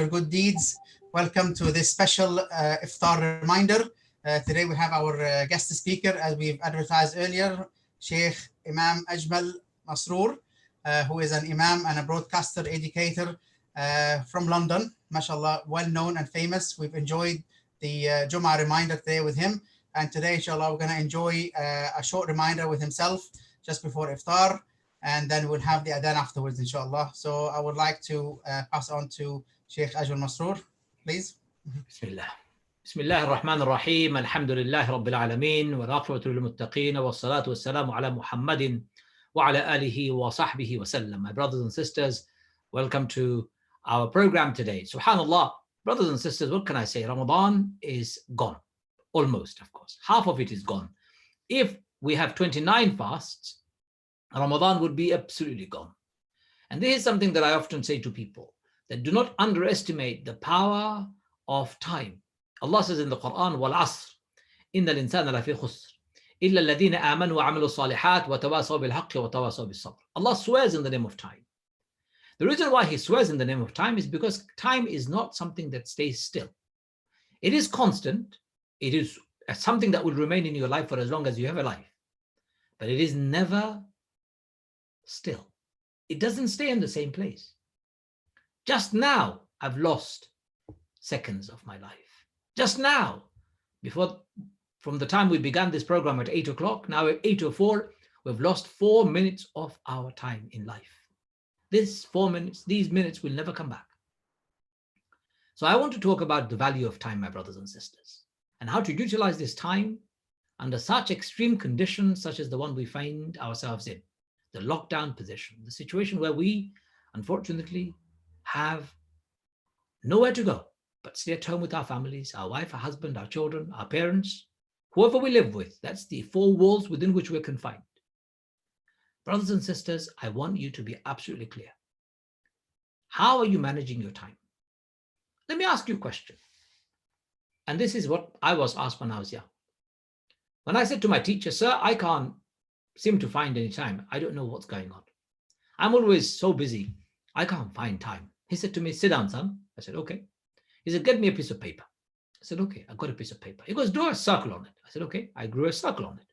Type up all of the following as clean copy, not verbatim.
good deeds. Welcome to this special iftar reminder. Today we have our guest speaker, as we've advertised earlier, Sheikh Imam Ajmal Masroor, who is an imam and a broadcaster educator from London. MashaAllah, well known and famous. We've enjoyed the Jummah reminder today with him. And today, inshallah, we're going to enjoy a short reminder with himself just before iftar. And then we'll have the adhan afterwards, inshallah. So I would like to pass on to Sheikh Ajmal Masroor, please. Bismillah. Bismillah ar-Rahman ar-Rahim. Alhamdulillah Rabbil Alameen. Wa raqibatu lil muttaqeen. Wa salatu wa salamu ala Muhammadin wa ala alihi wa sahbihi wa sallam. My brothers and sisters, welcome to our program today. Subhanallah, brothers and sisters, what can I say? Ramadan is gone. Almost, of course. Half of it is gone. If we have 29 fasts, Ramadan would be absolutely gone. And this is something that I often say to people, that do not underestimate the power of time. Allah says in the Quran, وَالْعَصْرِ إِنَّ الْإِنسَانَ لَفِي خُسْرٍ إِلَّا الَّذِينَ آمَنُوا وَعَمِلُوا الصَّالِحَاتِ وَتَوَاصَوْا بِالْحَقِّ وَتَوَاصَوْا بِالصَّبْرِ. Allah swears in the name of time. The reason why He swears in the name of time is because time is not something that stays still. It is constant. It is something that will remain in your life for as long as you have a life. But it is never still. It doesn't stay in the same place. Just now, I've lost seconds of my life. Just now, from the time we began this program at 8 o'clock, now at 8:04, we've lost 4 minutes of our time in life. These minutes will never come back. So I want to talk about the value of time, my brothers and sisters, and how to utilize this time under such extreme conditions such as the one we find ourselves in. The lockdown position, the situation where we, unfortunately, have nowhere to go but stay at home with our families, our wife, our husband, our children, our parents, whoever we live with. That's the 4 walls within which we're confined. Brothers and sisters, I want you to be absolutely clear. How are you managing your time? Let me ask you a question. And this is what I was asked when I was young. When I said to my teacher, "Sir, I can't seem to find any time. I don't know what's going on. I'm always so busy. I can't find time." He said to me, "Sit down, son." I said, "Okay." He said, "Get me a piece of paper." I said, "Okay, I got a piece of paper." He goes, "Draw a circle on it." I said, "Okay." I drew a circle on it.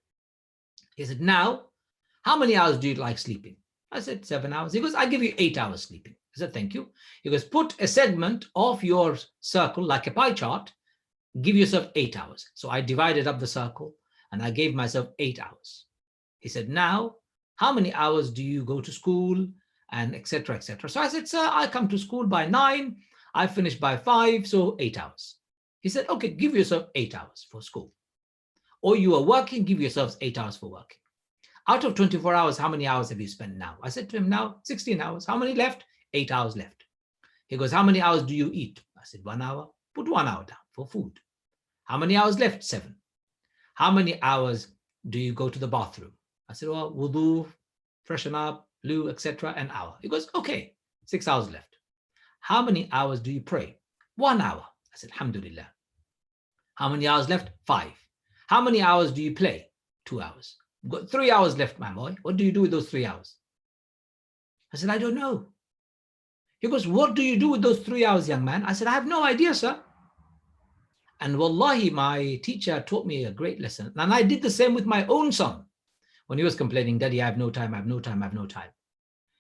He said, "Now, how many hours do you like sleeping?" I said, 7 hours. He goes, "I give you 8 hours sleeping." I said, "Thank you." He goes, "Put a segment of your circle like a pie chart. Give yourself 8 hours." So I divided up the circle and I gave myself 8 hours. He said, "Now, how many hours do you go to school?" And etc., etc. So I said, "Sir, I come to school by 9. I finish by 5, so 8 hours. He said, "Okay, give yourself 8 hours for school. Or you are working, give yourselves 8 hours for working. Out of 24 hours, how many hours have you spent now?" I said to him, "Now, 16 hours. How many left?" 8 hours left. He goes, "How many hours do you eat?" I said, 1 hour. Put 1 hour down for food. How many hours left? 7. How many hours do you go to the bathroom? I said, "Well, wudu, freshen up, loo, etc., an hour." He goes, "Okay, 6 hours left. How many hours do you pray?" 1 hour. I said, "Alhamdulillah." How many hours left? 5. How many hours do you play? 2 hours. You've got 3 hours left, my boy. What do you do with those 3 hours? I said, "I don't know." He goes, "What do you do with those 3 hours, young man?" I said, "I have no idea, sir." And wallahi, my teacher taught me a great lesson. And I did the same with my own son. When he was complaining, "Daddy, I have no time, I have no time, I have no time."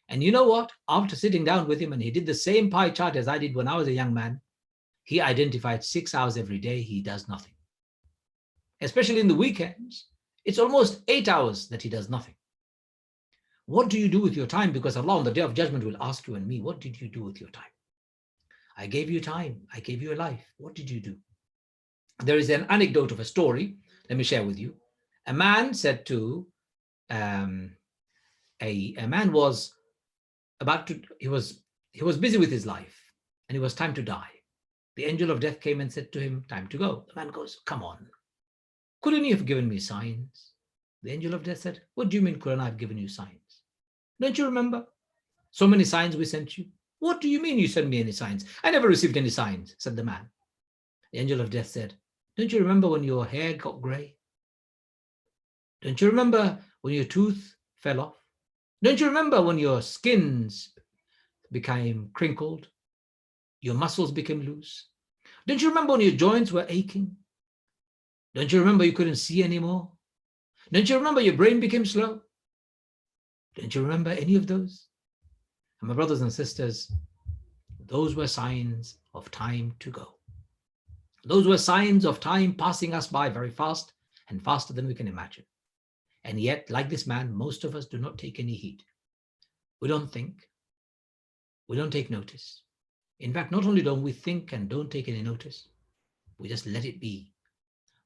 And you know what? After sitting down with him and he did the same pie chart as I did when I was a young man, he identified 6 hours every day he does nothing. Especially in the weekends, it's almost 8 hours that he does nothing. What do you do with your time? Because Allah on the day of judgment will ask you and me, what did you do with your time? I gave you time. I gave you a life. What did you do? There is an anecdote of a story. Let me share with you. A man said to, a man was about to, he was busy with his life and it was time to die. The angel of death came and said to him, "Time to go." The man goes, "Come on. Couldn't you have given me signs?" The angel of death said, "What do you mean couldn't I have given you signs? Don't you remember? So many signs we sent you." "What do you mean you sent me any signs? I never received any signs," said the man. The angel of death said, "Don't you remember when your hair got gray? Don't you remember when your tooth fell off? Don't you remember when your skins became crinkled? your muscles became loose? Don't you remember when your joints were aching? Don't you remember you couldn't see anymore? Don't you remember your brain became slow? Don't you remember any of those? And my brothers and sisters, those were signs of time to go. Those were signs of time passing us by very fast and faster than we can imagine. And yet, like this man, most of us do not take any heed. We don't think. We don't take notice. In fact, not only don't we think and don't take any notice, we just let it be.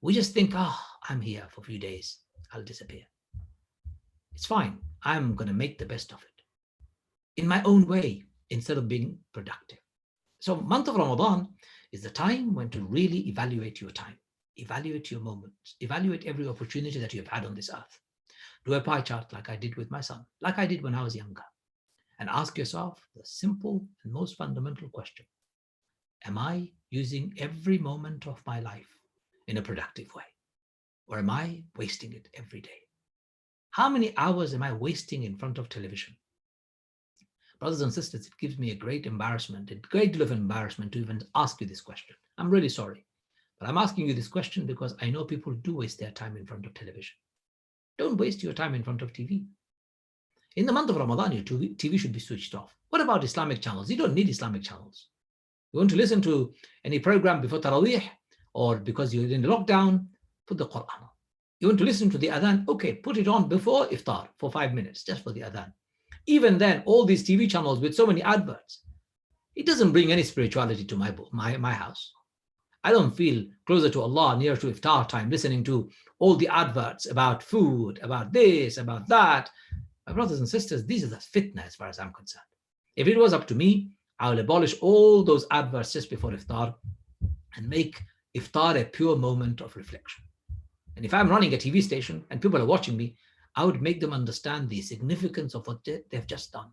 We just think, I'm here for a few days. I'll disappear. It's fine. I'm going to make the best of it in my own way instead of being productive. So month of Ramadan is the time when to really evaluate your time, evaluate your moments, evaluate every opportunity that you have had on this earth. Do a pie chart like I did with my son, like I did when I was younger, and ask yourself the simple and most fundamental question. Am I using every moment of my life in a productive way? Or am I wasting it every day? How many hours am I wasting in front of television? Brothers and sisters, it gives me a great embarrassment, a great deal of embarrassment to even ask you this question. I'm really sorry. But I'm asking you this question because I know people do waste their time in front of television. Don't waste your time in front of TV. In the month of Ramadan, your TV should be switched off. What about Islamic channels? You don't need Islamic channels. You want to listen to any program before Taraweeh or because you're in the lockdown, put the Quran on. You want to listen to the adhan? Okay, put it on before iftar for 5 minutes, just for the adhan. Even then, all these TV channels with so many adverts, it doesn't bring any spirituality to my house. I don't feel closer to Allah near to iftar time listening to all the adverts about food, about this, about that. My brothers and sisters, these are the fitna as far as I'm concerned. If it was up to me, I will abolish all those adverts just before iftar and make iftar a pure moment of reflection. And if I'm running a TV station and people are watching me, I would make them understand the significance of what they've just done.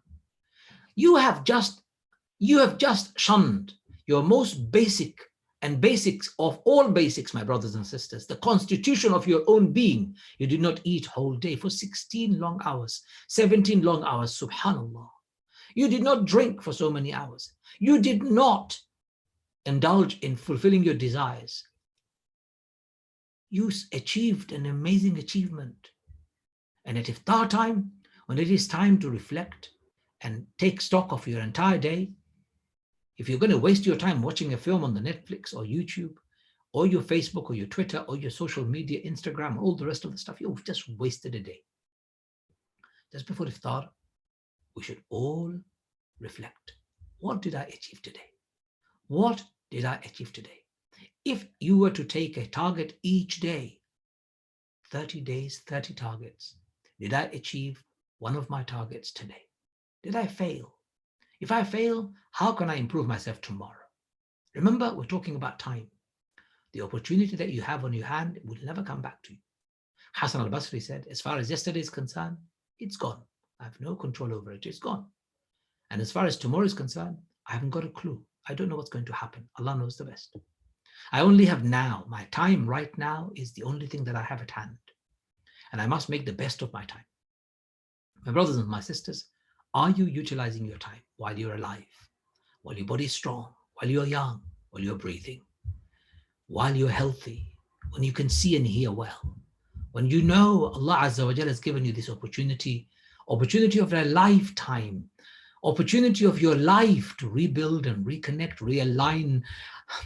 You have just shunned your most basic and basics of all basics, my brothers and sisters, the constitution of your own being. You did not eat whole day for 16 long hours, 17 long hours, subhanallah. You did not drink for so many hours. You did not indulge in fulfilling your desires. You achieved an amazing achievement. And at iftar time, when it is time to reflect and take stock of your entire day, if you're going to waste your time watching a film on the Netflix or YouTube or your Facebook or your Twitter or your social media, Instagram, all the rest of the stuff, you've just wasted a day. Just before iftar, we should all reflect. What did I achieve today? What did I achieve today? If you were to take a target each day, 30 days, 30 targets, did I achieve one of my targets today? Did I fail? If I fail, how can I improve myself tomorrow? Remember, we're talking about time. The opportunity that you have on your hand will never come back to you. Hassan al-Basri said, as far as yesterday is concerned, it's gone. I have no control over it. It's gone. And as far as tomorrow is concerned, I haven't got a clue. I don't know what's going to happen. Allah knows the best. I only have now. My time right now is the only thing that I have at hand. And I must make the best of my time. My brothers and my sisters, are you utilizing your time while you're alive, while your body is strong, while you're young, while you're breathing, while you're healthy, when you can see and hear well, when you know Allah Azza wa Jalla has given you this opportunity of a lifetime, opportunity of your life to rebuild and reconnect, realign,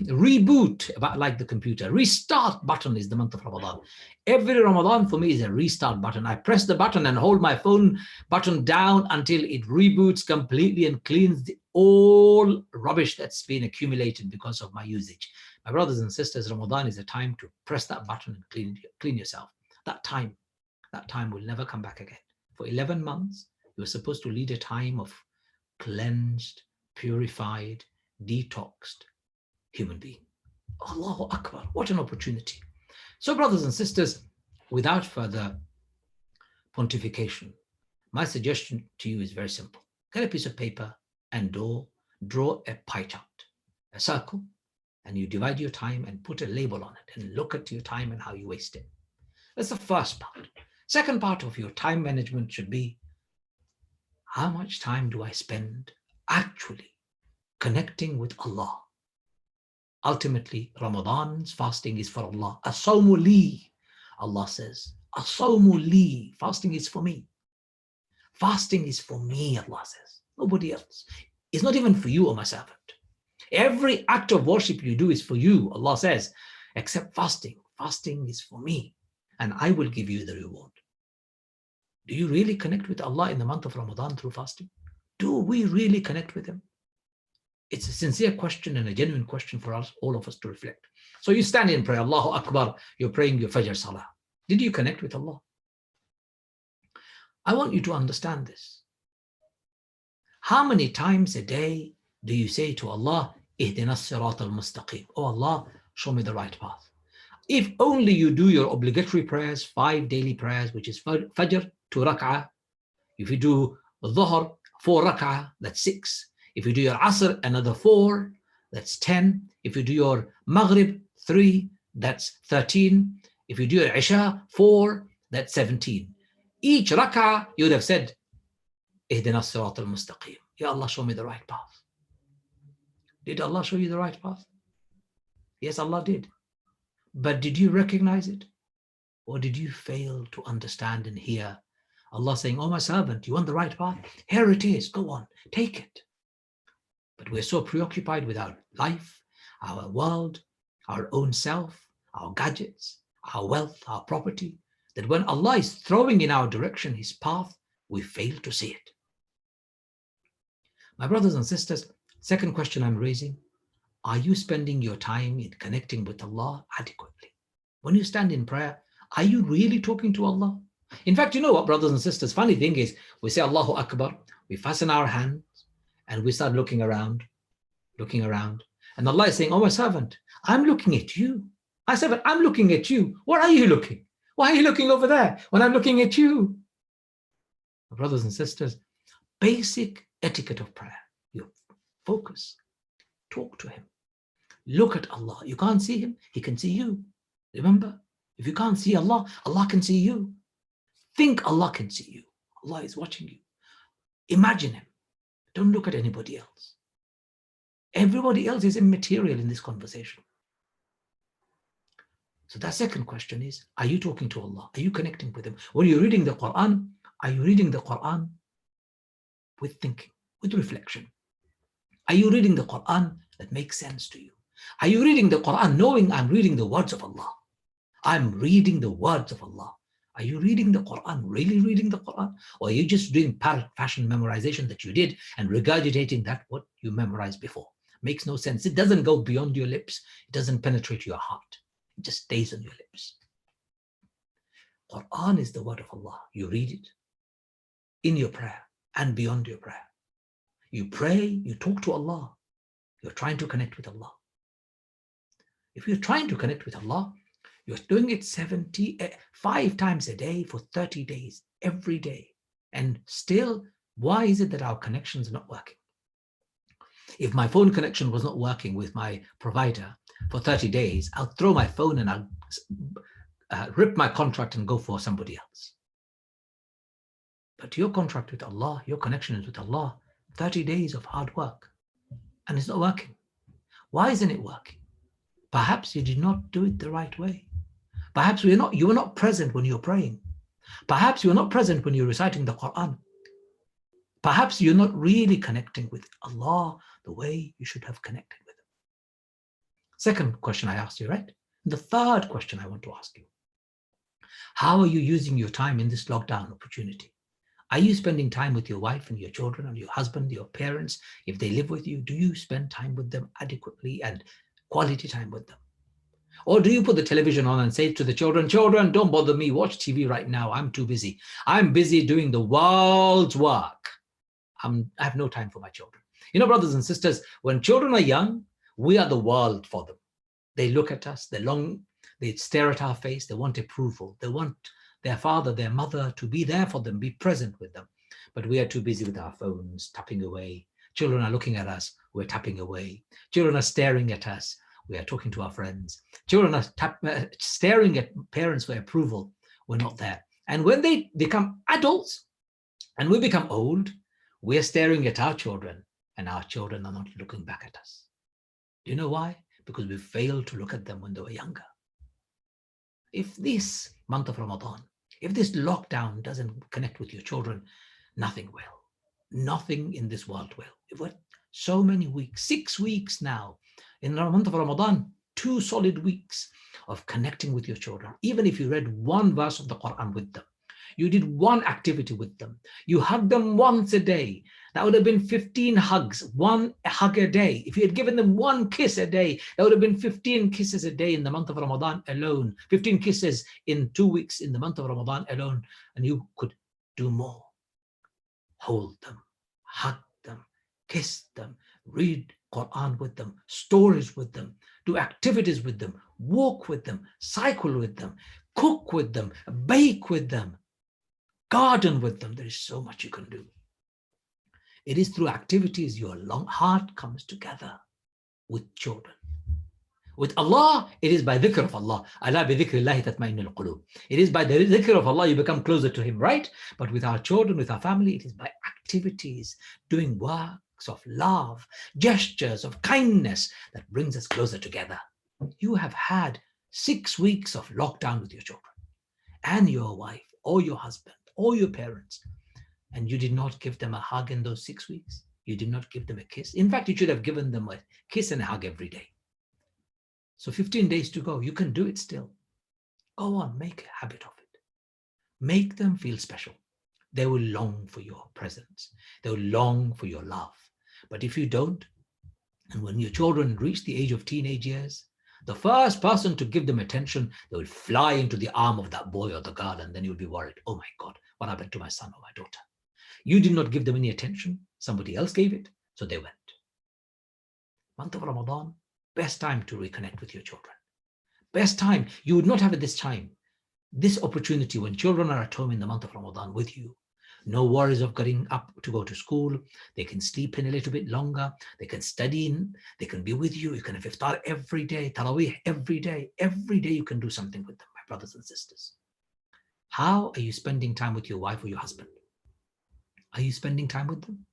reboot, about like the computer. Restart button is the month of Ramadan. Every Ramadan for me is a restart button. I press the button and hold my phone button down until it reboots completely and cleans all rubbish that's been accumulated because of my usage. My brothers and sisters, Ramadan is a time to press that button and clean yourself. That time will never come back again. For 11 months, you were supposed to lead a time of cleansed, purified, detoxed human being. Allahu Akbar, what an opportunity. So brothers and sisters, without further pontification, my suggestion to you is very simple. Get a piece of paper and draw a pie chart, a circle, and you divide your time and put a label on it and look at your time and how you waste it. That's the first part. Second part of your time management should be, how much time do I spend actually connecting with Allah. Ultimately, Ramadan's fasting is for Allah. As-sawmu li, Allah says. As-sawmu li, fasting is for me. Fasting is for me, Allah says. Nobody else. It's not even for you, O my servant. Every act of worship you do is for you, Allah says, except fasting. Fasting is for me, and I will give you the reward. Do you really connect with Allah in the month of Ramadan through fasting? Do we really connect with Him? It's a sincere question and a genuine question for us, all of us, to reflect. So you stand in prayer, Allahu Akbar, you're praying your Fajr Salah. Did you connect with Allah? I want you to understand this. How many times a day do you say to Allah, Ihdina as-sirat al-mustaqim? Oh Allah, show me the right path. If only you do your obligatory prayers, 5 daily prayers, which is Fajr, 2 rak'ah. If you do Dhuhr, 4 rak'ah, that's 6. If you do your Asr, another 4, that's 10. If you do your Maghrib, 3, that's 13. If you do your Isha, 4, that's 17. Each rak'ah, you would have said, Ihdina as-sirat al-mustaqim. Ya Allah, show me the right path. Did Allah show you the right path? Yes, Allah did. But did you recognize it? Or did you fail to understand and hear Allah saying, oh, my servant, you want the right path? Here it is. Go on, take it. But we're so preoccupied with our life, our world, our own self, our gadgets, our wealth, our property, that when Allah is throwing in our direction His path, we fail to see it. My brothers and sisters, second question I'm raising, are you spending your time in connecting with Allah adequately? When you stand in prayer, are you really talking to Allah? In fact, you know what, brothers and sisters, funny thing is, we say Allahu Akbar, we fasten our hands, and we start looking around. And Allah is saying, oh, my servant, I'm looking at you. My servant, I'm looking at you. What are you looking? Why are you looking over there when I'm looking at you? My brothers and sisters, basic etiquette of prayer. You focus, talk to Him. Look at Allah. You can't see Him, He can see you. Remember, if you can't see Allah, Allah can see you. Think Allah can see you. Allah is watching you. Imagine Him. Don't look at anybody else. Everybody else is immaterial in this conversation. So that second question is, are you talking to Allah? Are you connecting with Him? When you're reading the Quran, are you reading the Quran with thinking, with reflection? Are you reading the Quran that makes sense to you? Are you reading the Quran knowing I'm reading the words of Allah? I'm reading the words of Allah. Are you reading the Quran, really reading the Quran? Or are you just doing fashion memorization that you did and regurgitating that what you memorized before? Makes no sense. It doesn't go beyond your lips. It doesn't penetrate your heart. It just stays on your lips. Quran is the word of Allah. You read it in your prayer and beyond your prayer. You pray, you talk to Allah. You're trying to connect with Allah. If you're trying to connect with Allah, you're doing it 75 times a day for 30 days, every day. And still, why is it that our connections are not working? If my phone connection was not working with my provider for 30 days, I'll throw my phone and I'll rip my contract and go for somebody else. But your contract with Allah, your connection is with Allah, 30 days of hard work, and it's not working. Why isn't it working? Perhaps you did not do it the right way. Perhaps you were not present when you're praying. Perhaps you're not present when you're reciting the Quran. Perhaps you're not really connecting with Allah the way you should have connected with Him. Second question I asked you, right? The third question I want to ask you. How are you using your time in this lockdown opportunity? Are you spending time with your wife and your children and your husband, your parents? If they live with you, do you spend time with them adequately and quality time with them? Or do you put the television on and say to the children, children, don't bother me, watch TV right now, I'm too busy. I'm busy doing the world's work. I have no time for my children. You know, brothers and sisters, when children are young, we are the world for them. They look at us, they stare at our face, they want approval. They want their father, their mother to be there for them, be present with them. But we are too busy with our phones, tapping away. Children are looking at us, we're tapping away. Children are staring at us, we are talking to our friends. Children are staring at parents for approval, we're not there. And when they become adults and we become old, we're staring at our children and our children are not looking back at us. Do you know why? Because we failed to look at them when they were younger. If this month of Ramadan, if this lockdown doesn't connect with your children, nothing will. Nothing in this world will. We've got so many weeks, 6 weeks now in the month of Ramadan, 2 solid weeks of connecting with your children. Even if you read one verse of the Quran with them, you did one activity with them, you hugged them once a day, that would have been 15 hugs, 1 hug a day. If you had given them 1 kiss a day, that would have been 15 kisses a day in the month of Ramadan alone, 15 kisses in 2 weeks in the month of Ramadan alone, and you could do more. Hold them, hug them, kiss them, read Quran with them, stories with them, do activities with them, walk with them, cycle with them, cook with them, bake with them, garden with them. There is so much you can do. It is through activities your heart comes together with children. With Allah, it is by dhikr of Allah. Ala bi dhikrillahi tatma'innul qulub. It is by the dhikr of Allah you become closer to Him, right? But with our children, with our family, it is by activities, doing works of love, gestures of kindness that brings us closer together. You have had 6 weeks of lockdown with your children and your wife or your husband or your parents, and you did not give them a hug in those 6 weeks. You did not give them a kiss. In fact, you should have given them a kiss and a hug every day. So 15 days to go, you can do it still. Go on, make a habit of it. Make them feel special. They will long for your presence. They will long for your love. But if you don't, and when your children reach the age of teenage years, the first person to give them attention, they will fly into the arm of that boy or the girl, and then you'll be worried. Oh my God, what happened to my son or my daughter? You did not give them any attention. Somebody else gave it, so they went. Month of Ramadan, best time to reconnect with your children. Best time. You would not have at this time, this opportunity when children are at home in the month of Ramadan with you. No worries of getting up to go to school. They can sleep in a little bit longer. They can study in. They can be with you. You can have iftar every day, tarawih every day. Every day you can do something with them, my brothers and sisters. How are you spending time with your wife or your husband? Are you spending time with them?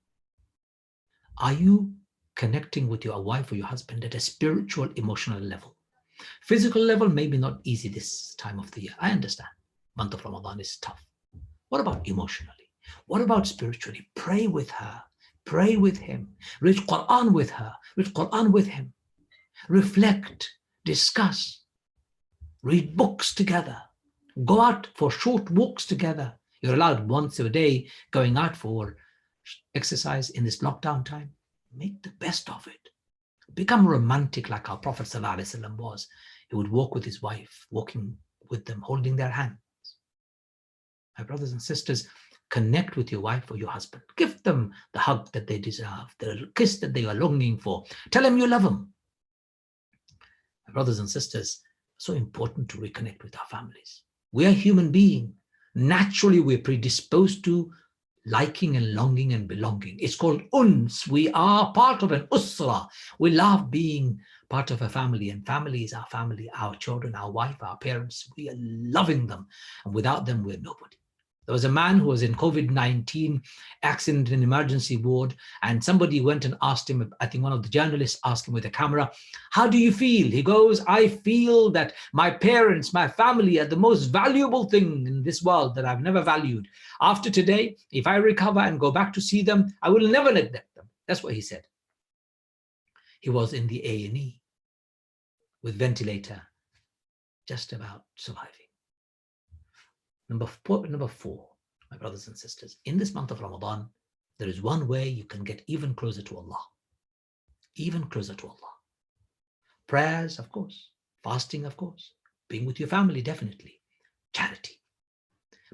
Are you connecting with your wife or your husband at a spiritual, emotional level? Physical level, maybe not easy this time of the year. I understand. Month of Ramadan is tough. What about emotionally? What about spiritually? Pray with her. Pray with him. Read Quran with her. Read Quran with him. Reflect. Discuss. Read books together. Go out for short walks together. You're allowed once a day going out for exercise in this lockdown time. Make the best of it. Become romantic like our Prophet ﷺ was. He would walk with his wife, walking with them, holding their hands. My brothers and sisters, connect with your wife or your husband. Give them the hug that they deserve, the kiss that they are longing for. Tell them you love them. My brothers and sisters, so important to reconnect with our families. We are human beings. Naturally, we're predisposed to liking and longing and belonging. It's called uns. We are part of an usra. We love being part of a family, and family is our family, our children, our wife, our parents. We are loving them, and without them, we're nobody. There was a man who was in COVID-19 accident in emergency ward, and somebody went and asked him, I think one of the journalists asked him with a camera, how do you feel? He goes, I feel that my parents, my family are the most valuable thing in this world that I've never valued. After today, if I recover and go back to see them, I will never neglect them. That's what he said. He was in the A&E with ventilator, just about surviving. Number four, my brothers and sisters, in this month of Ramadan, there is one way you can get even closer to Allah. Even closer to Allah. Prayers, of course. Fasting, of course. Being with your family, definitely. Charity.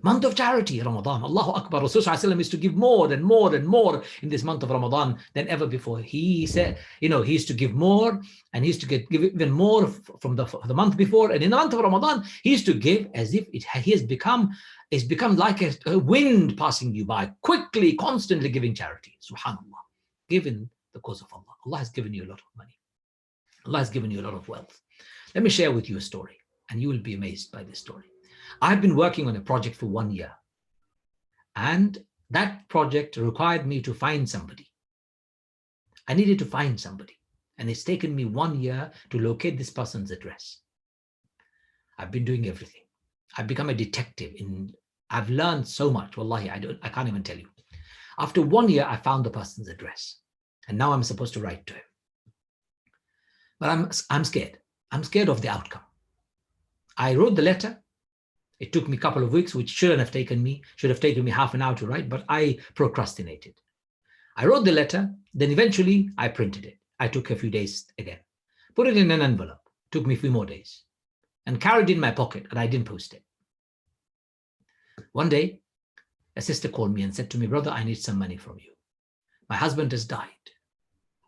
Month of charity, Ramadan. Allahu Akbar. Rasulullah used to give more and more and more in this month of Ramadan than ever before. He said, he used to give more, and he used to give even more from the month before. And in the month of Ramadan, he used to give as if it's become like a wind passing you by, quickly, constantly giving charity. Subhanallah. Given the cause of Allah. Allah has given you a lot of money. Allah has given you a lot of wealth. Let me share with you a story, and you will be amazed by this story. I've been working on a project for 1 year, and that project required me to find somebody. I needed to find somebody. And it's taken me 1 year to locate this person's address. I've been doing everything. I've become a detective. I've learned so much. Wallahi, I can't even tell you. After 1 year, I found the person's address. And now I'm supposed to write to him. But I'm scared. I'm scared of the outcome. I wrote the letter. It took me a couple of weeks, which should have taken me half an hour to write, but I procrastinated. I wrote the letter, then eventually I printed it. I took a few days again, put it in an envelope, took me a few more days, and carried it in my pocket, and I didn't post it. One day, a sister called me and said to me, brother, I need some money from you. My husband has died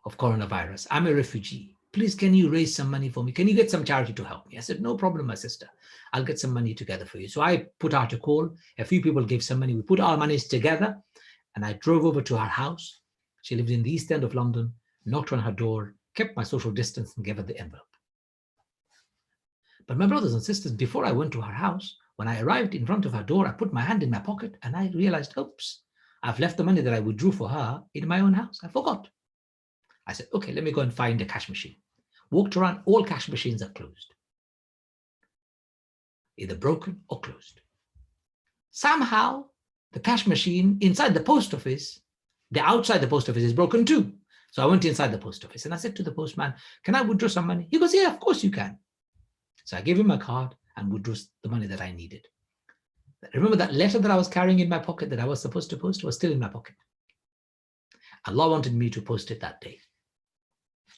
of coronavirus. I'm a refugee. Please, can you raise some money for me? Can you get some charity to help me? I said, no problem, my sister. I'll get some money together for you. So I put out a call. A few people gave some money. We put our monies together, and I drove over to her house. She lived in the East End of London, knocked on her door, kept my social distance, and gave her the envelope. But my brothers and sisters, before I went to her house, when I arrived in front of her door, I put my hand in my pocket and I realized, oops, I've left the money that I withdrew for her in my own house. I forgot. I said, okay, let me go and find a cash machine. Walked around, all cash machines are closed. Either broken or closed. Somehow, the cash machine inside the post office, the outside the post office is broken too. So I went inside the post office and I said to the postman, can I withdraw some money? He goes, yeah, of course you can. So I gave him a card and withdrew the money that I needed. Remember that letter that I was carrying in my pocket that I was supposed to post was still in my pocket. Allah wanted me to post it that day.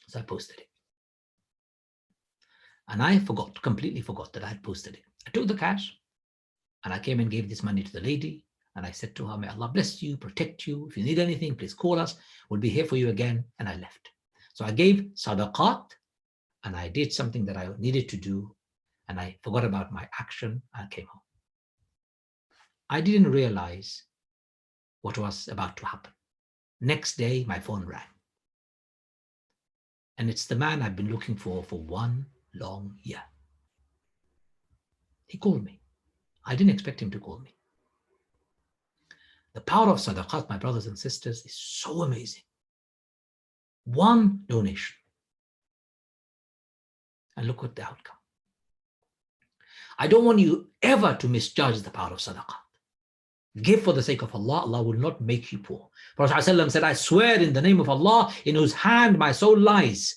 So I posted it. And I completely forgot that I had posted it. I took the cash and I came and gave this money to the lady. And I said to her, may Allah bless you, protect you. If you need anything, please call us. We'll be here for you again. And I left. So I gave sadaqat and I did something that I needed to do. And I forgot about my action and came home. I didn't realize what was about to happen. Next day, my phone rang. And it's the man I've been looking for 1 long year. He called me. I didn't expect him to call me. The power of sadaqat, my brothers and sisters, is so amazing. 1 donation. And look at the outcome. I don't want you ever to misjudge the power of sadaqat. Give for the sake of Allah. Allah will not make you poor. Prophet ﷺ said, I swear in the name of Allah, in whose hand my soul lies,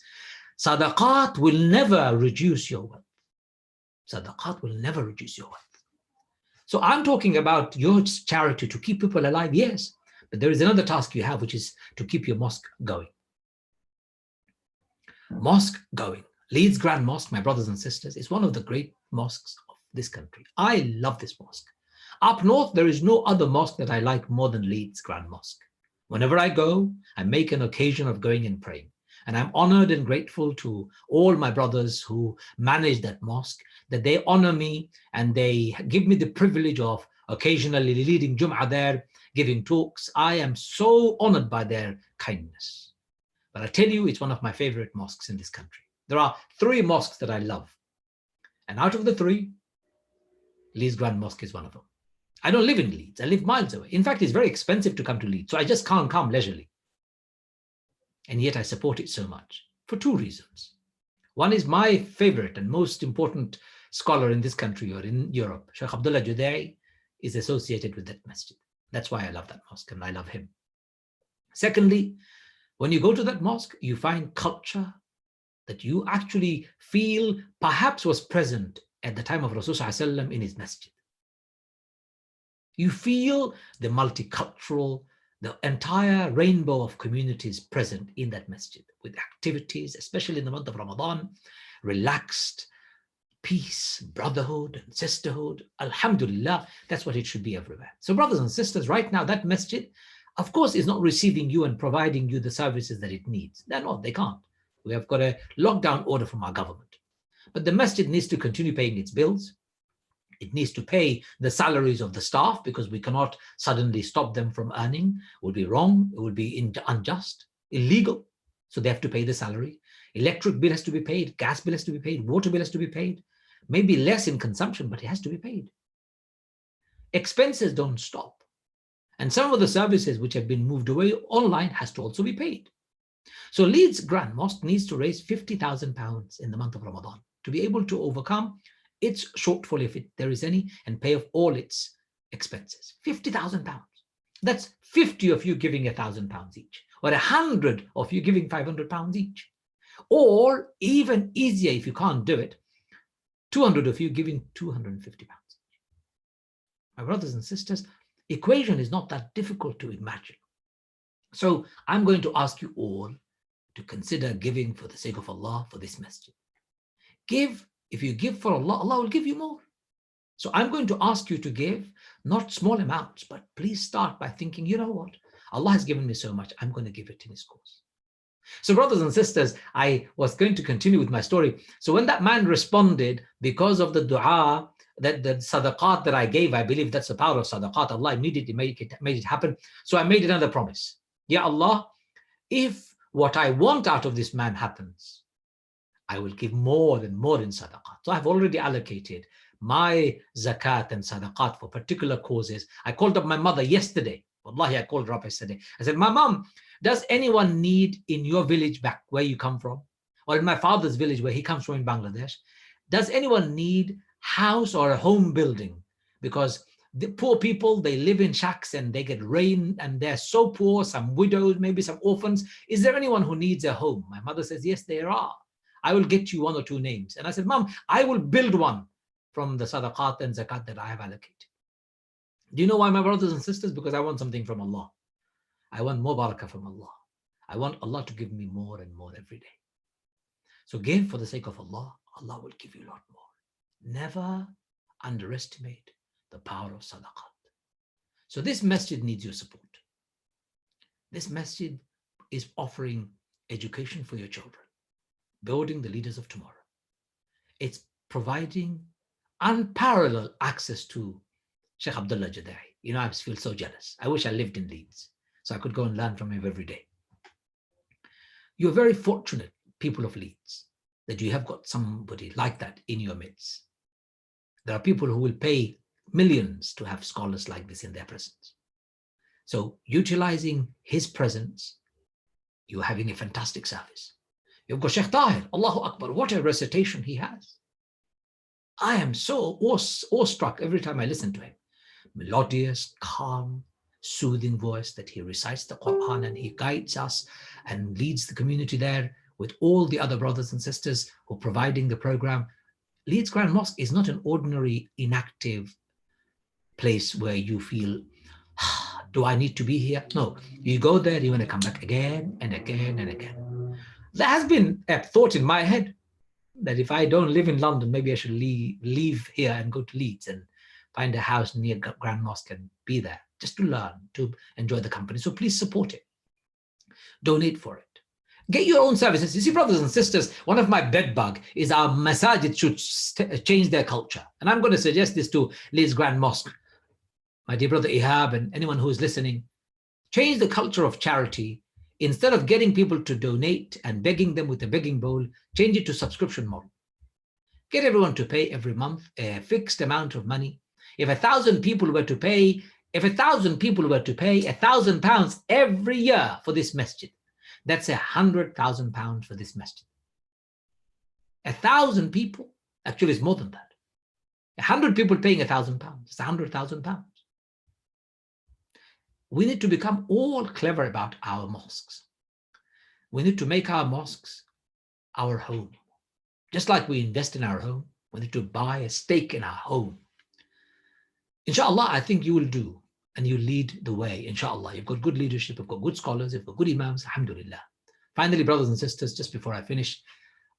sadaqat will never reduce your wealth. Sadaqat will never reduce your wealth. So I'm talking about your charity to keep people alive, yes. But there is another task you have, which is to keep your mosque going. Mosque going. Leeds Grand Mosque, my brothers and sisters, is one of the great mosques of this country. I love this mosque. Up north, there is no other mosque that I like more than Leeds Grand Mosque. Whenever I go, I make an occasion of going and praying. And I'm honored and grateful to all my brothers who manage that mosque, that they honor me and they give me the privilege of occasionally leading Jum'ah there, giving talks. I am so honored by their kindness. But I tell you, it's one of my favorite mosques in this country. There are 3 mosques that I love. And out of the 3, Leeds Grand Mosque is one of them. I don't live in Leeds. I live miles away. In fact, it's very expensive to come to Leeds. So I just can't come leisurely. And yet I support it so much for 2 reasons. One is my favorite and most important scholar in this country or in Europe, Sheikh Abdullah Judai, is associated with that masjid. That's why I love that mosque and I love him. Secondly, when you go to that mosque, you find culture that you actually feel perhaps was present at the time of Rasulullah in his masjid. You feel the multicultural, the entire rainbow of communities present in that masjid with activities, especially in the month of Ramadan, relaxed, peace, brotherhood and sisterhood. Alhamdulillah, that's what it should be everywhere. So brothers and sisters, right now that masjid, of course, is not receiving you and providing you the services that it needs. They're not, they can't. We have got a lockdown order from our government. But the masjid needs to continue paying its bills. It needs to pay the salaries of the staff because we cannot suddenly stop them from earning. It would be wrong. It would be unjust, illegal. So they have to pay the salary. Electric bill has to be paid. Gas bill has to be paid. Water bill has to be paid. Maybe less in consumption, but it has to be paid. Expenses don't stop. And some of the services which have been moved away online has to also be paid. So Leeds Grand Mosque needs to raise £50,000 in the month of Ramadan to be able to overcome its shortfall, if there is any, and pay off all its expenses. £50,000. That's 50 of you giving £1,000 each, or 100 of you giving £500 each. Or even easier, if you can't do it, 200 of you giving £250. My brothers and sisters, equation is not that difficult to imagine. So I'm going to ask you all to consider giving for the sake of Allah for this masjid. Give. If you give for Allah, Allah will give you more. So I'm going to ask you to give, not small amounts, but please start by thinking, you know what? Allah has given me so much, I'm going to give it in His cause. So brothers and sisters, I was going to continue with my story. So when that man responded, because of the dua, that the sadaqat that I gave, I believe that's the power of sadaqat. Allah immediately made it happen. So I made another promise. Ya Allah, if what I want out of this man happens, I will give more and more in sadaqat. So I've already allocated my zakat and sadaqat for particular causes. I called up my mother yesterday. Wallahi, I called her up yesterday. I said, my mom, does anyone need in your village back where you come from, or in my father's village where he comes from in Bangladesh, does anyone need house or a home building? Because the poor people, they live in shacks and they get rain and they're so poor, some widows, maybe some orphans. Is there anyone who needs a home? My mother says, yes, there are. I will get you one or two names. And I said, Mom, I will build one from the sadaqat and zakat that I have allocated. Do you know why, my brothers and sisters? Because I want something from Allah. I want more barakah from Allah. I want Allah to give me more and more every day. So give for the sake of Allah. Allah will give you a lot more. Never underestimate the power of sadaqat. So this masjid needs your support. This masjid is offering education for your children, building the leaders of tomorrow. It's providing unparalleled access to Sheikh Abdullah Jadai. You know, I feel so jealous. I wish I lived in Leeds so I could go and learn from him every day. You're very fortunate, people of Leeds, that you have got somebody like that in your midst. There are people who will pay millions to have scholars like this in their presence. So utilizing his presence, you're having a fantastic service. You've got Sheikh Tahir, Allahu Akbar, what a recitation he has. I am so awestruck every time I listen to him. Melodious, calm, soothing voice that he recites the Quran and he guides us and leads the community there with all the other brothers and sisters who are providing the program. Leeds Grand Mosque is not an ordinary inactive place where you feel, do I need to be here? No, you go there, you want to come back again and again and again. There has been a thought in my head that if I don't live in London, maybe I should leave here and go to Leeds and find a house near Grand Mosque and be there just to learn, to enjoy the company. So please support it. Donate for it. Get your own services. You see, brothers and sisters, one of my bedbug is our masajid should change their culture. And I'm going to suggest this to Leeds Grand Mosque. My dear brother Ihab and anyone who is listening, change the culture of charity. Instead of getting people to donate and begging them with a begging bowl, change it to subscription model. Get everyone to pay every month a fixed amount of money. If 1,000 people were to pay, £1,000 every year for this masjid, that's £100,000 for this masjid. 1,000 people, actually it's more than that. 100 people paying £1,000, it's £100,000. We need to become all clever about our mosques. We need to make our mosques our home. Just like we invest in our home, we need to buy a stake in our home. Insha'Allah, I think you will do, and you lead the way, insha'Allah. You've got good leadership, you've got good scholars, you've got good imams, alhamdulillah. Finally, brothers and sisters, just before I finish,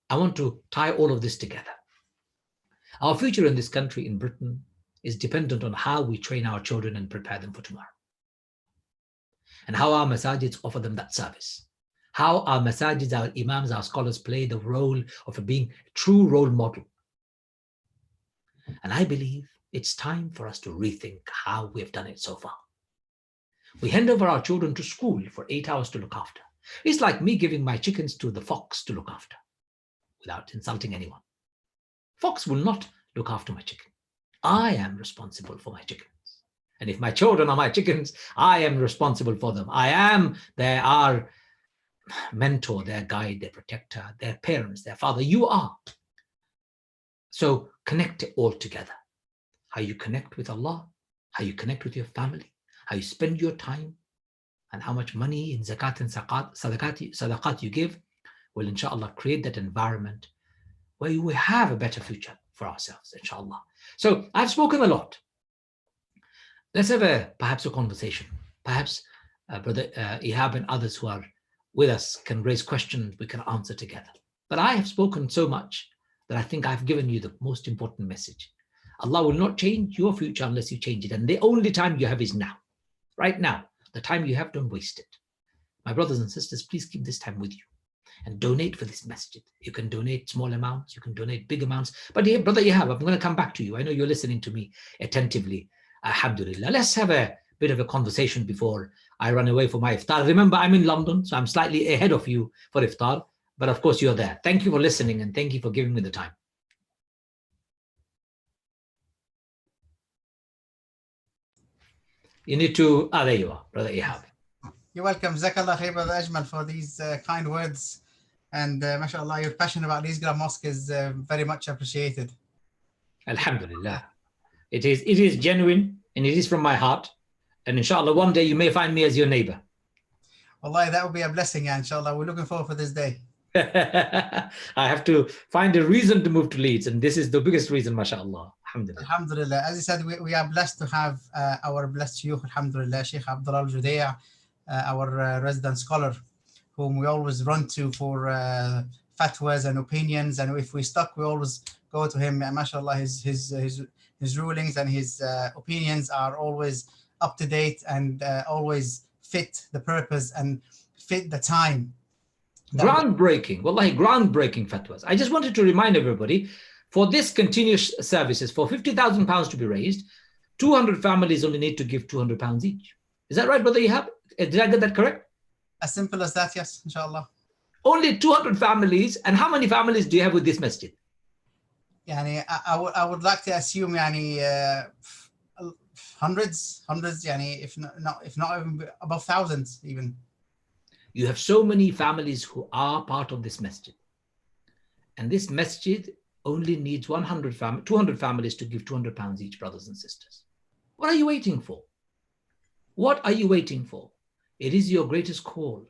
I want to tie all of this together. Our future in this country, in Britain, is dependent on how we train our children and prepare them for tomorrow. And how our masajids offer them that service. How our masajids, our imams, our scholars play the role of being a true role model. And I believe it's time for us to rethink how we have done it so far. We hand over our children to school for 8 hours to look after. It's like me giving my chickens to the fox to look after, without insulting anyone. Fox will not look after my chicken. I am responsible for my chickens. And if my children are my chickens, I am responsible for them. They are mentor, their guide, their protector, their parents, their father. You are. So connect it all together. How you connect with Allah, how you connect with your family, how you spend your time, and how much money in zakat and sadaqat you give will insha'Allah create that environment where we will have a better future for ourselves, insha'Allah. So I've spoken a lot. Let's have perhaps a conversation. Perhaps Brother Ihab and others who are with us can raise questions we can answer together. But I have spoken so much that I think I've given you the most important message. Allah will not change your future unless you change it. And the only time you have is now. Right now. The time you have, don't waste it. My brothers and sisters, please keep this time with you and donate for this masjid. You can donate small amounts, you can donate big amounts. But here, Brother Ihab, I'm going to come back to you. I know you're listening to me attentively. Alhamdulillah. Let's have a bit of a conversation before I run away for my iftar. Remember, I'm in London, so I'm slightly ahead of you for iftar. But of course, you're there. Thank you for listening and thank you for giving me the time. You need to, there you are, Brother Ihab. You're welcome. Jazakallah khair, Brother Ajmal, for these kind words. And mashallah, your passion about Leeds Mosque is very much appreciated. Alhamdulillah. It is genuine and it is from my heart. And inshallah, one day you may find me as your neighbor. Wallahi, that would be a blessing, inshallah. We're looking forward for this day. I have to find a reason to move to Leeds, and this is the biggest reason, mashallah. Alhamdulillah. Alhamdulillah. As you said, we are blessed to have our blessed Sheikh, alhamdulillah, Sheikh Abdullah al-Judaya, our resident scholar, whom we always run to for fatwas and opinions. And if we're stuck, we always go to him. Mashallah, his rulings and his opinions are always up to date and always fit the purpose and fit the time. Groundbreaking, wallahi, groundbreaking fatwas. I just wanted to remind everybody, for this continuous services, for £50,000 to be raised, 200 families only need to give £200 each. Is that right, Brother Ihab? Did I get that correct? As simple as that, yes, inshallah. Only 200 families. And how many families do you have with this masjid? Yani, I would like to assume yani, hundreds, yani, if not even above thousands even. You have so many families who are part of this masjid. And this masjid only needs 200 families to give £200 each, brothers and sisters. What are you waiting for? What are you waiting for? It is your greatest call.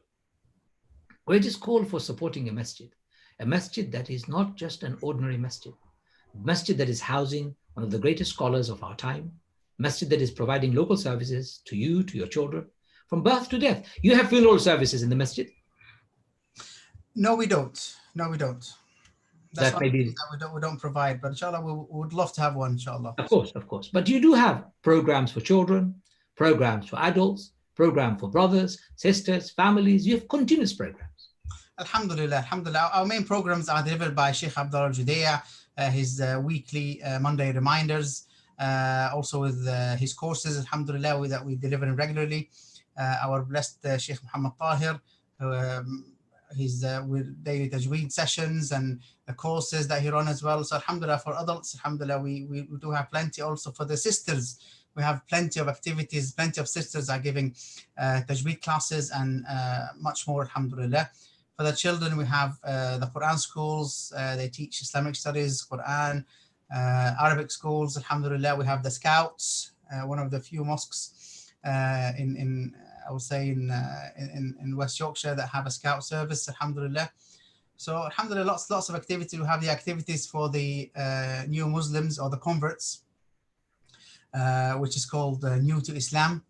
Greatest call for supporting a masjid that is not just an ordinary masjid. Masjid that is housing one of the greatest scholars of our time. Masjid that is providing local services to you, to your children, from birth to death. You have funeral services in the masjid? No, we don't. No, we don't. That's that maybe we don't provide, but inshallah, we would love to have one, inshallah. Of course. But you do have programs for children, programs for adults, program for brothers, sisters, families. You have continuous programs. Alhamdulillah. Our main programs are delivered by Sheikh Abdullah al-Judaya, his weekly Monday reminders, also with his courses, alhamdulillah, that we deliver regularly. Our blessed Sheikh Muhammad Tahir, his with daily tajweed sessions and the courses that he runs as well. So alhamdulillah, for adults, alhamdulillah, we do have plenty. Also for the sisters, we have plenty of activities. Plenty of sisters are giving tajweed classes and much more, alhamdulillah. For the children, we have the Quran schools. They teach Islamic studies, Quran, Arabic schools, alhamdulillah. We have the Scouts, one of the few mosques in I would say in West Yorkshire that have a Scout service, alhamdulillah. So alhamdulillah, lots of activity. We have the activities for the new Muslims or the converts, which is called New to Islam,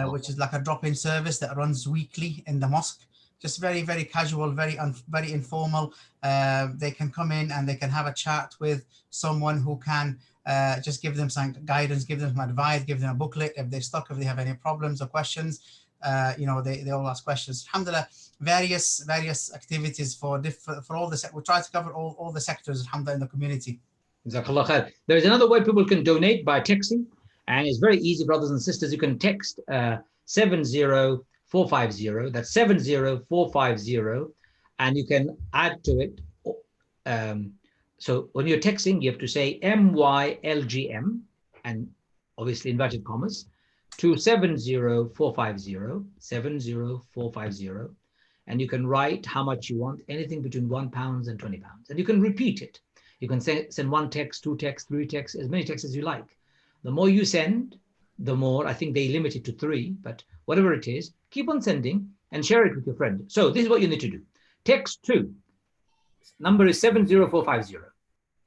which is like a drop-in service that runs weekly in the mosque. Just very, very casual, very informal. They can come in and they can have a chat with someone who can just give them some guidance, give them some advice, give them a booklet if they're stuck, if they have any problems or questions. They all ask questions. Alhamdulillah, various activities for all the we try to cover all the sectors, alhamdulillah, in the community. Jazakallah khair. There is another way people can donate by texting, and it's very easy, brothers and sisters. You can text 70450. That's 70450, and you can add to it. So when you're texting, you have to say MYLGM and obviously inverted commas to 70450, and you can write how much you want, anything between £1 and £20. And you can repeat it. You can send one text, two texts, three texts, as many texts as you like. The more you send, the more, I think they limit it to 3, but whatever it is, keep on sending and share it with your friend. So this is what you need to do. Text 2, number is 70450,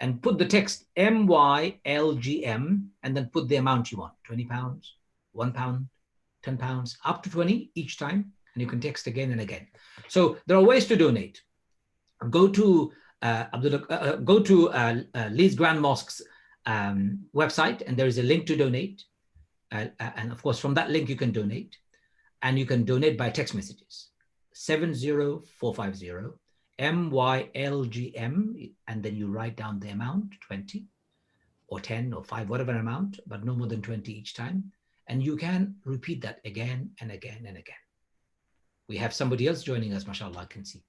and put the text MYLGM, and then put the amount you want, £20, £1, £10, up to 20 each time, and you can text again and again. So there are ways to donate. Go to Leeds Grand Mosque's website, and there is a link to donate. And of course, from that link, you can donate. And you can donate by text messages. 70450, MYLGM, and then you write down the amount, 20 or 10 or 5, whatever amount, but no more than 20 each time. And you can repeat that again and again and again. We have somebody else joining us, mashallah, I can see.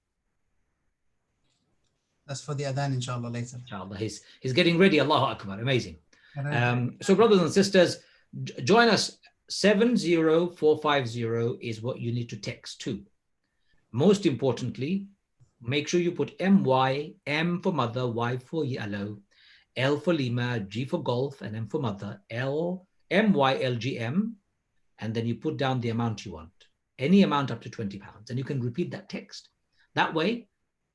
That's for the adhan, inshallah, later. Inshallah, he's getting ready. Allahu Akbar, amazing. So brothers and sisters, join us. 70450 is what you need to text to. Most importantly, make sure you put MY, M for mother, Y for yellow, L for Lima, G for golf, and M for mother, MYLGM, and then you put down the amount you want, any amount up to £20, and you can repeat that text. That way,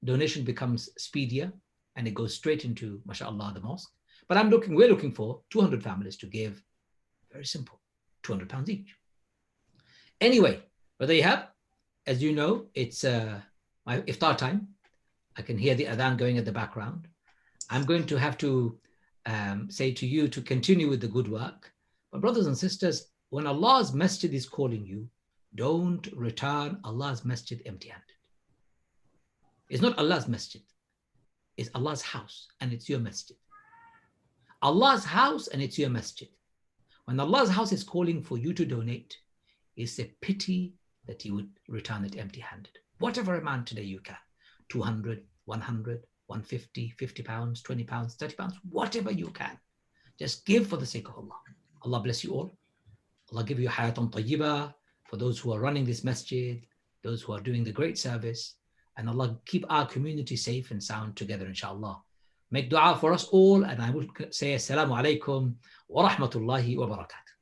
donation becomes speedier, and it goes straight into, mashallah, the mosque. But we're looking for 200 families to give. Very simple, £200 each. Anyway, what there you have. As you know, it's my iftar time. I can hear the adhan going at the background. I'm going to have to say to you to continue with the good work. But brothers and sisters, when Allah's masjid is calling you, don't return Allah's masjid empty-handed. It's not Allah's masjid. It's Allah's house, and it's your masjid. Allah's house, and it's your masjid. When Allah's house is calling for you to donate, it's a pity that you would return it empty-handed. Whatever amount today you can, 200, 100, 150, £50, £20, £30, whatever you can. Just give for the sake of Allah. Allah bless you all. Allah give you hayatan tayyibah for those who are running this masjid, those who are doing the great service, and Allah keep our community safe and sound together, inshallah. Make dua for us all, and I will say assalamu alaikum wa rahmatullahi wa barakatuh.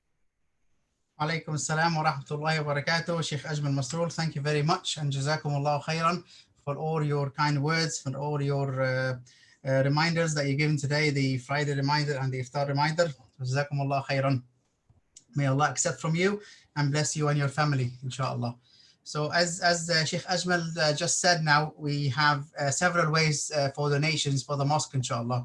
Alaikum assalam wa rahmatullahi wa barakatuh. Sheikh Ajmal Masroor, thank you very much, and jazakumullahu khairan for all your kind words, for all your reminders that you're giving today, the Friday reminder and the iftar reminder. Jazakumullahu khairan. May Allah accept from you and bless you and your family, inshallah. So as Sheikh Ajmal just said, now we have several ways for donations for the mosque, inshallah.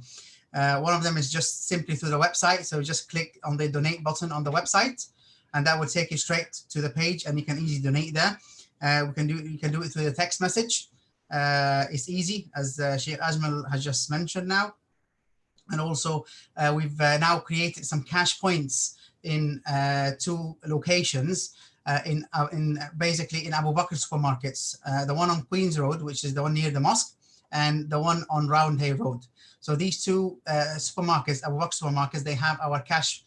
One of them is just simply through the website. So just click on the donate button on the website, and that will take you straight to the page, and you can easily donate there. You can do it through the text message. It's easy, as Sheikh Ajmal has just mentioned now. And also we've now created some cash points in 2 locations. Basically in Abubakar Supermarkets, the one on Queens Road, which is the one near the mosque, and the one on Roundhay Road. So these 2 supermarkets, Abubakar Supermarkets, they have our cash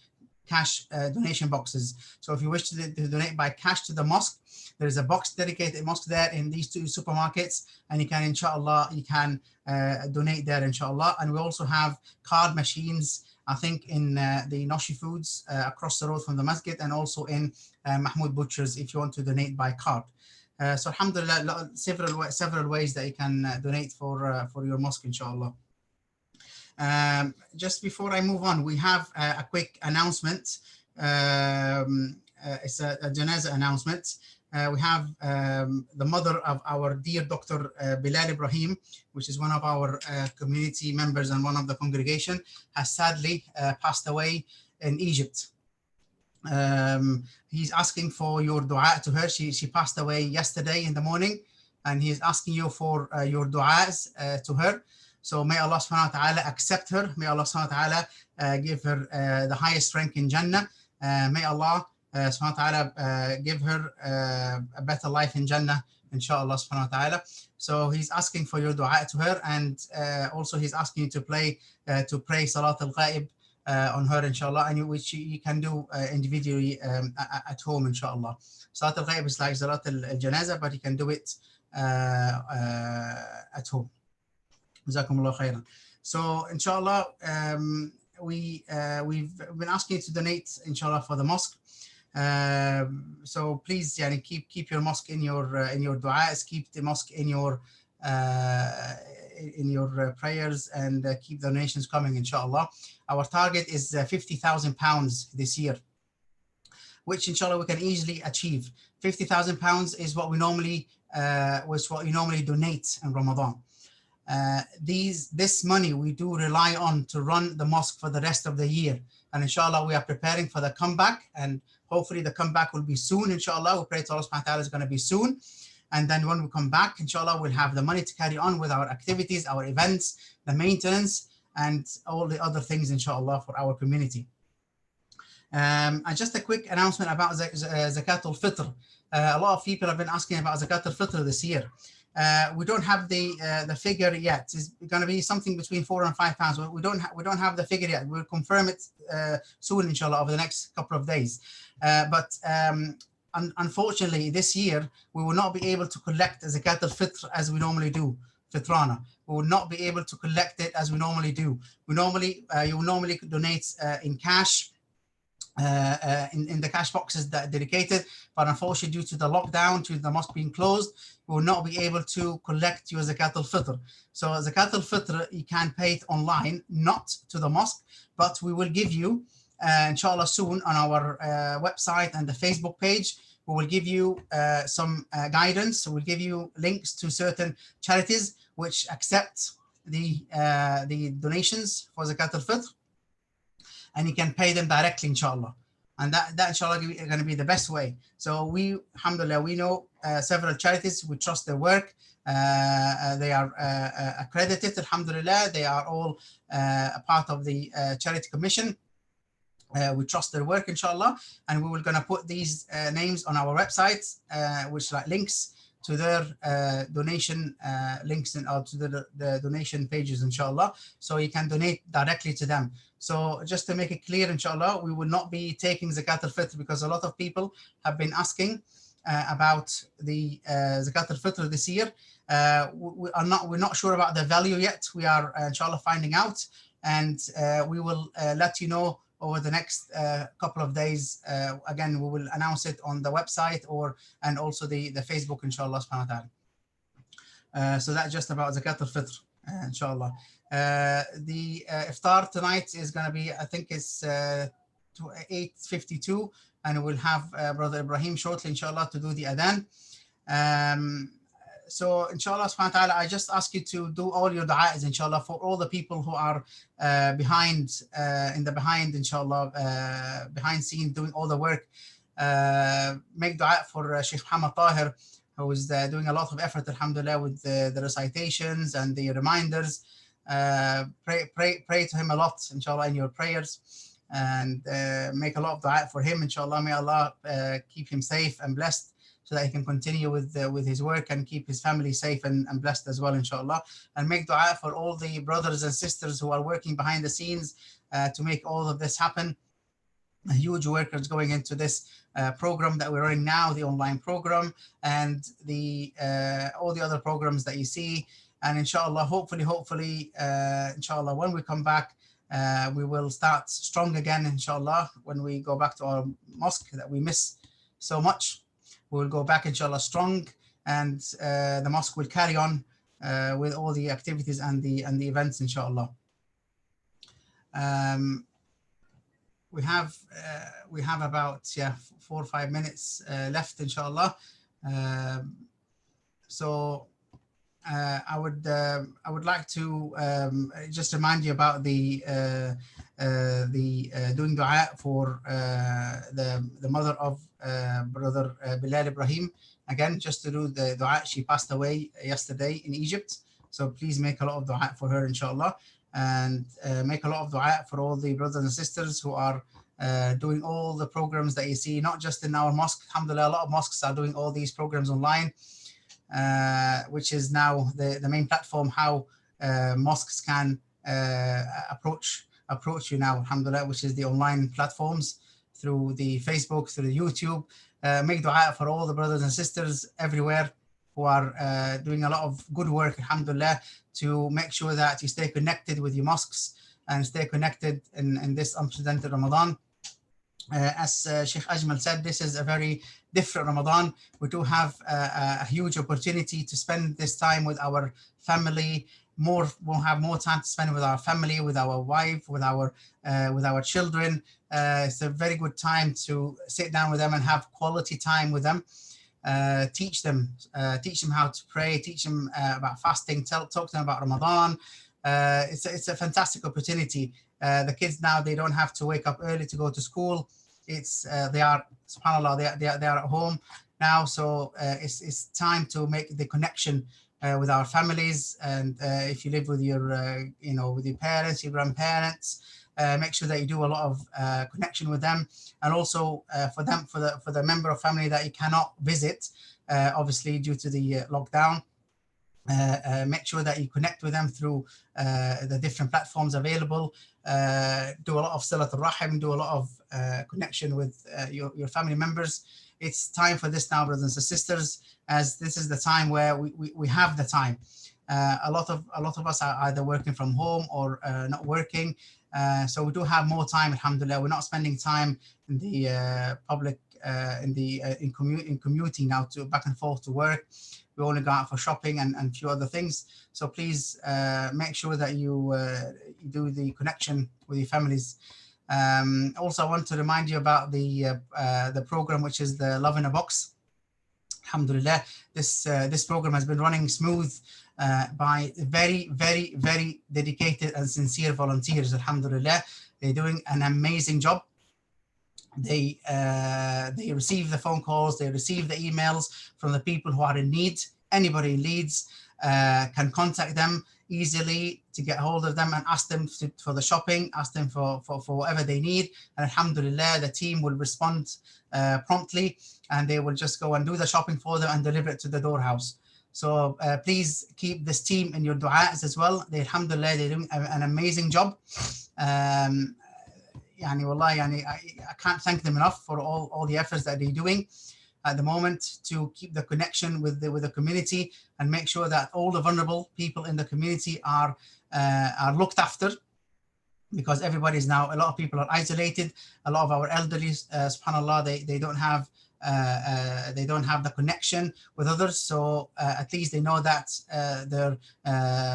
donation boxes. So if you wish to donate by cash to the mosque, there is a box dedicated mosque there in these 2 supermarkets, and you can, inshallah, donate there, inshallah. And we also have card machines, I think, in the Noshi Foods across the road from the masjid, and also in Mahmood Butchers if you want to donate by card. So alhamdulillah, several ways that you can donate for your mosque, inshallah. Just before I move on, we have a quick announcement. It's a janazah announcement. We have the mother of our dear Dr. Bilal Ibrahim, which is one of our community members and one of the congregation, has sadly passed away in Egypt. He's asking for your dua to her. She passed away yesterday in the morning, and he's asking you for your duas to her. So may Allah subhanahu wa ta'ala accept her. May Allah subhanahu wa ta'ala give her the highest rank in Jannah. May Allah subhanahu wa ta'ala give her a better life in Jannah, inshallah subhanahu wa ta'ala. So he's asking for your dua to her, and also he's asking you to pray Salat al-Ghaib on her, inshallah, and which you can do individually at home, inshallah. Salat al-Ghaib is like Salat al-Janazah, but you can do it at home. Jazakumullah khairan. So inshallah, we've been asking you to donate inshallah for the mosque. So please, yani, keep your mosque in your du'as, keep the mosque in your prayers, and keep donations coming inshallah. Our target is £50,000 this year, which inshallah we can easily achieve. £50,000 is what we normally donate in Ramadan. This money we do rely on to run the mosque for the rest of the year, and inshallah we are preparing for the comeback, and hopefully the comeback will be soon inshallah. We pray to Allah subhanahu wa ta'ala is going to be soon, and then when we come back inshallah we'll have the money to carry on with our activities, our events, the maintenance, and all the other things inshallah for our community. And just a quick announcement about Zakat al-Fitr. A lot of people have been asking about Zakat al-Fitr this year. We don't have the figure yet. It's going to be something between £4 and £5. We don't have the figure yet. We'll confirm it soon, inshallah, over the next couple of days. But unfortunately, this year we will not be able to collect Zakat al-Fitr as we normally do. Fitrana. We will not be able to collect it as we normally do. You will normally donate in cash. In the cash boxes that are dedicated, but unfortunately due to the lockdown, to the mosque being closed, we will not be able to collect your Zakat al-Fitr. So Zakat al-Fitr, you can pay it online, not to the mosque, but we will give you, inshallah soon on our website and the Facebook page, we will give you some guidance. So we'll give you links to certain charities which accept the donations for Zakat al-Fitr, and you can pay them directly inshallah, and that inshallah is going to be the best way. So we, alhamdulillah, we know several charities, we trust their work, they are accredited, alhamdulillah, they are all a part of the charity commission. We trust their work inshallah, and we will going to put these names on our website, which like links to their donation links or to the donation pages inshallah, so you can donate directly to them. So just to make it clear inshallah, we will not be taking Zakat al-Fitr, because a lot of people have been asking about the Zakat al-Fitr this year. We're not sure about the value yet. We are inshallah finding out, and we will let you know over the next couple of days. Again, we will announce it on the website and also the Facebook inshallah subhanahu wa ta'ala. So that's just about Zakat al-Fitr inshallah. The iftar tonight is going to be, I think it's 8:52, and we'll have Brother Ibrahim shortly inshallah to do the adhan. So inshallah subhanahu wa ta'ala, I just ask you to do all your du'as inshallah for all the people who are behind inshallah, behind scenes doing all the work. Make du'a for Sheikh Muhammad Tahir, who is doing a lot of effort alhamdulillah with the recitations and the reminders. Pray to him a lot inshallah in your prayers, and make a lot of du'a for him inshallah. May Allah keep him safe and blessed, so that he can continue with his work and keep his family safe and blessed as well inshallah. And make du'a for all the brothers and sisters who are working behind the scenes to make all of this happen. A huge work is going into this program that we're running now, the online program, and the all the other programs that you see. And inshallah, hopefully inshallah, when we come back, we will start strong again inshallah. When we go back to our mosque that we miss so much, we will go back inshallah strong, and the mosque will carry on with all the activities and the events inshallah. We have about 4 or 5 minutes left inshallah. So I would like to just remind you about the doing du'a for the mother of Brother Bilal Ibrahim. Again, just to do the du'a. She passed away yesterday in Egypt, so please make a lot of du'a for her inshallah, and make a lot of du'a for all the brothers and sisters who are doing all the programs that you see, not just in our mosque. Alhamdulillah, a lot of mosques are doing all these programs online, which is now the main platform how mosques can approach you now, alhamdulillah, which is the online platforms through the Facebook, through the YouTube. Make dua for all the brothers and sisters everywhere who are doing a lot of good work, alhamdulillah, to make sure that you stay connected with your mosques and stay connected in this unprecedented Ramadan. As Sheikh Ajmal said, this is a very different Ramadan. We do have a huge opportunity to spend this time with our family. We'll have more time to spend with our family, with our wife, with our children. It's a very good time to sit down with them and have quality time with them. Teach them how to pray, teach them about fasting, talk to them about Ramadan. It's a fantastic opportunity. The kids now, they don't have to wake up early to go to school. They are, subhanAllah, they are at home now. So it's time to make the connection with our families. And if you live with your, with your parents, your grandparents, make sure that you do a lot of connection with them. And also for the member of family that you cannot visit, obviously due to the lockdown, make sure that you connect with them through the different platforms available. Do a lot of Salat al-Rahim, do a lot of connection with your family members. It's time for this now, brothers and sisters, as this is the time where we have the time. A lot of us are either working from home or not working. So we do have more time, alhamdulillah. We're not spending time in the public, in commuting now to back and forth to work. We only go out for shopping and a few other things. So please make sure that you do the connection with your families. Also, I want to remind you about the program, which is the Love in a Box. Alhamdulillah, this program has been running smooth by very, very, very dedicated and sincere volunteers. Alhamdulillah, they're doing an amazing job. They receive the phone calls, they receive the emails from the people who are in need. Anybody in Leeds can contact them easily to get hold of them and ask them for the shopping, ask them for whatever they need. And alhamdulillah, the team will respond promptly, and they will just go and do the shopping for them and deliver it to the doorhouse. So please keep this team in your du'as as well. Alhamdulillah, they're doing an amazing job. I can't thank them enough for all the efforts that they're doing at the moment to keep the connection with the community and make sure that all the vulnerable people in the community are looked after, because everybody's now, a lot of people are isolated. A lot of our elderly, subhanAllah, they don't have the connection with others. So at least they know that their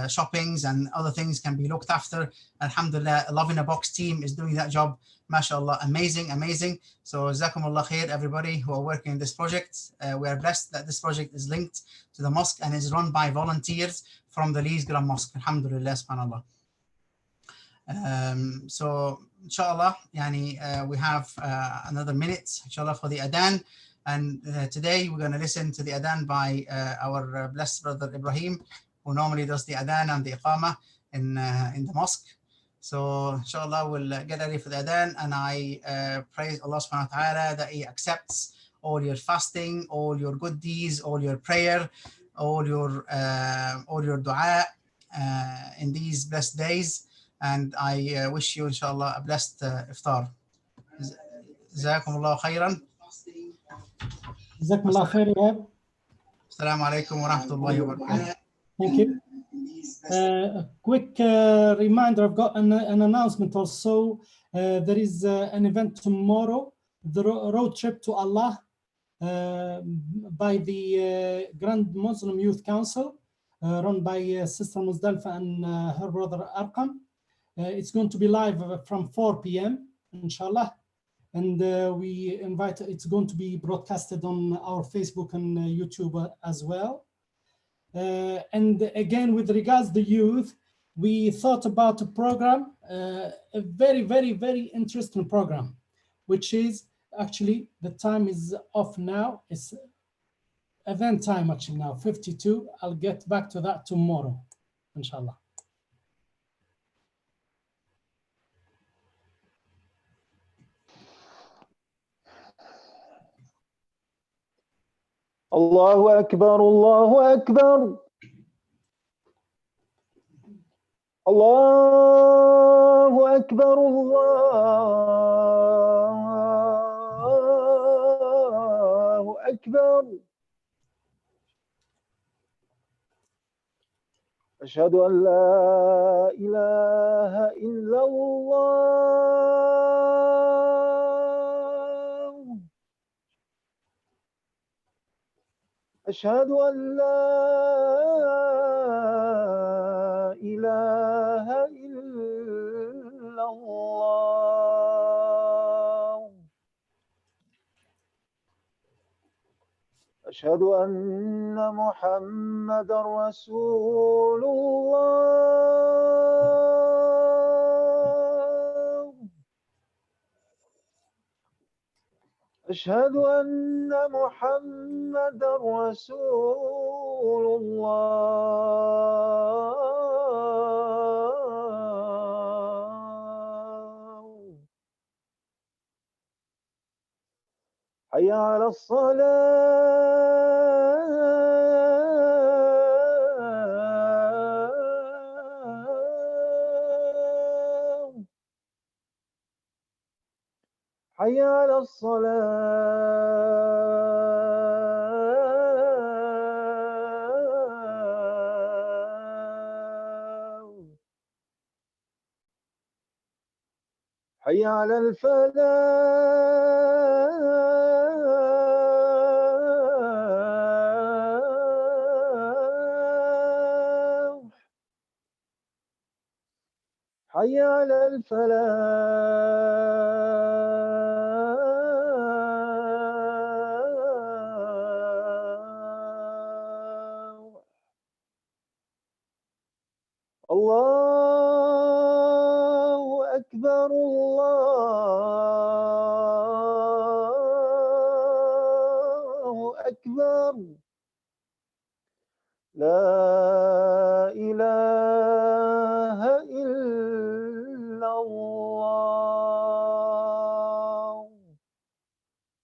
shoppings and other things can be looked after. Alhamdulillah, Love in a Box team is doing that job. MashaAllah, amazing. So Jazakumullah khair, everybody who are working in this project. We are blessed that this project is linked to the mosque and is run by volunteers from the Leeds Grand Mosque. Alhamdulillah, subhanAllah. So inshallah, we have another minute, inshallah, for the adhan. And today we're going to listen to the adhan by our blessed brother Ibrahim, who normally does the adhan and the iqamah in the mosque. So inshallah, we'll get ready for the adhan, and I praise Allah subhanahu wa ta'ala that He accepts all your fasting, all your good deeds, all your prayer, all your dua in these blessed days. And I wish you, inshallah, a blessed iftar. Jazakumullah khairan. Jazakumullah khair. Assalamu alaikum wa rahmatullahi wa barakatuh. Thank you. A quick reminder, I've got an announcement also. There is an event tomorrow, the road trip to Allah by the Grand Muslim Youth Council, run by Sister Muzdalfa and her brother Arqam. It's going to be live from 4 p.m. inshallah, and we invite, it's going to be broadcasted on our Facebook and YouTube as well. And again, with regards to the youth, we thought about a program, a very, very, very interesting program, which is actually, the time is off now. It's event time actually now, 52. I'll get back to that tomorrow, inshallah. Allahu Akbar, Allahu Akbar. Allahu Akbar, Allahu Akbar. أشهد أن لا إله إلا الله. أشهد أن لا إله إلا الله. أشهد أن محمدًا رسول الله. أشهد أن محمدًا رسول الله. حي على الصلاة. حي على الصلاة. حي على الفلاح. حي على الفلاح. الله أكبر الله أكبر. لا إله إلا الله.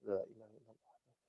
لا إله.